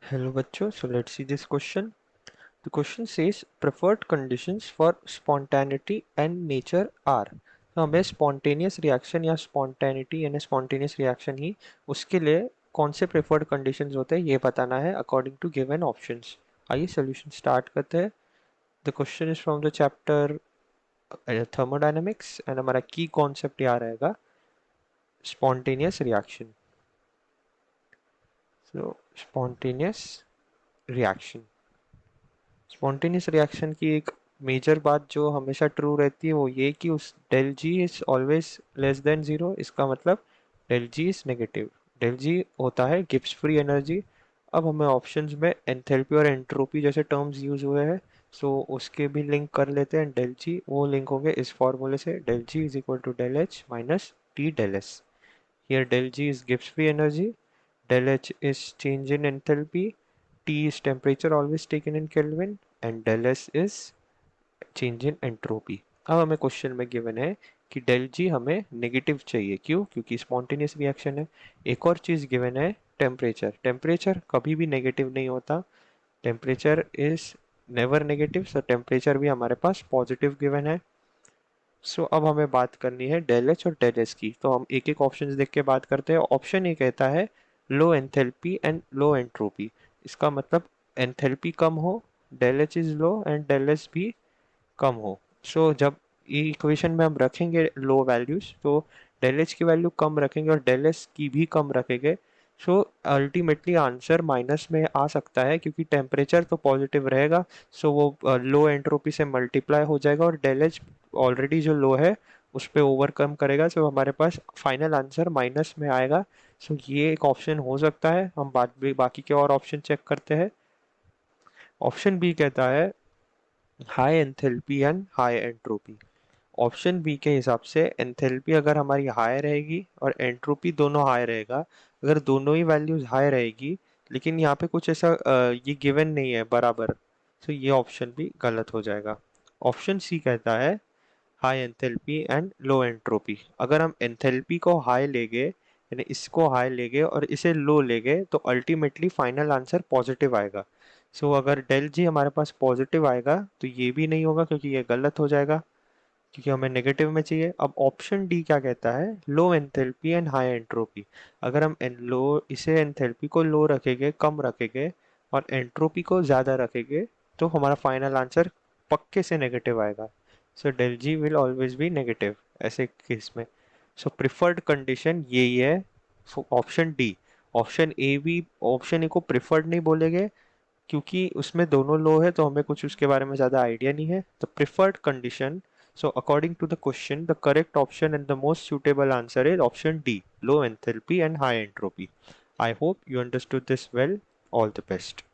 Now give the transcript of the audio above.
Hello बच्चों, so let's see this question. The question says preferred conditions for spontaneity and nature are. तो हमें spontaneous reaction या spontaneity यानी spontaneous reaction ही उसके लिए कौन से preferred conditions होते हैं ये बताना है according to given options. आइए solution start करते हैं. The question is from the chapter thermodynamics and हमारा key concept यहाँ रहेगा spontaneous reaction. So spontaneous reaction. Spontaneous reaction की एक मेजर बात जो हमेशा ट्रू रहती है वो ये कि उस del G is always less than zero. इसका मतलब del G is negative. Del G होता है गिब्स फ्री एनर्जी. अब हमें ऑप्शंस में एंथैल्पी और एंट्रोपी जैसे टर्म्स यूज हुए हैं, सो उसके भी लिंक कर लेते हैं. डेल जी वो लिंक होंगे इस फॉर्मूले से, del G is equal to del H minus T del S. Here del G is Gibbs free energy, del H is change in enthalpy, T is temperature always taken in Kelvin and del S is change in entropy. अब हमें question में given है कि del G हमें negative चाहिए. क्यों? क्योंकि spontaneous reaction है. एक और चीज गिवन है टेम्परेचर. टेम्परेचर कभी भी नेगेटिव नहीं होता. Temperature is never negative. So temperature भी हमारे पास पॉजिटिव गिवन है. सो अब हमें बात करनी है डेल एच और डेल एस की. तो हम एक एक ऑप्शन देख के बात करते हैं. ऑप्शन ए कहता है low enthalpy and low entropy. इसका मतलब एंथैल्पी कम हो, del H is low and del S भी कम हो. सो जब ये इक्वेशन में हम रखेंगे लो वैल्यूज, तो डेल एच की वैल्यू कम रखेंगे और डेल एस की भी कम रखेंगे. सो अल्टीमेटली आंसर माइनस में आ सकता है क्योंकि टेम्परेचर तो पॉजिटिव रहेगा. सो वो लो एंट्रोपी से मल्टीप्लाई हो जाएगा और डेल एच ऑलरेडी जो लो है उस पर ओवरकम करेगा. सो हमारे पास फाइनल आंसर माइनस में आएगा. सो ये एक ऑप्शन हो सकता है. हम बाकी के और ऑप्शन चेक करते हैं. ऑप्शन बी कहता है high enthalpy and high entropy. Option B के हिसाब से एंथैल्पी अगर हमारी हाई रहेगी और एंट्रोपी दोनों हाई रहेगा, अगर दोनों ही वैल्यूज हाई रहेगी लेकिन यहाँ पे कुछ ऐसा ये गिवन नहीं है बराबर, तो ये ऑप्शन भी गलत हो जाएगा. ऑप्शन सी कहता है high enthalpy and low entropy. अगर हम एंथैल्पी को हाई लेंगे यानी इसको हाई लेंगे और इसे लो लेंगे तो अल्टीमेटली फाइनल आंसर पॉजिटिव आएगा. सो अगर डेल जी हमारे पास पॉजिटिव आएगा तो ये भी नहीं होगा क्योंकि ये गलत हो जाएगा क्योंकि हमें नेगेटिव में चाहिए. अब ऑप्शन डी क्या कहता है low enthalpy and high entropy. अगर हम लो इसे एंथैल्पी को लो रखेंगे, कम रखेंगे और एंट्रोपी को ज़्यादा रखेंगे तो हमारा फाइनल आंसर पक्के से नेगेटिव आएगा. So del G will always be negative ऐसे केस में. सो प्रिफर्ड कंडीशन यही है ऑप्शन डी. ऑप्शन ए भी ऑप्शन ए को प्रिफर्ड नहीं बोलेंगे क्योंकि उसमें दोनों लो है तो हमें कुछ उसके बारे में ज़्यादा आइडिया नहीं है. The preferred condition. So according to the question, the correct option and the most suitable answer is option D, low enthalpy and high entropy. I hope you understood this well. All the best.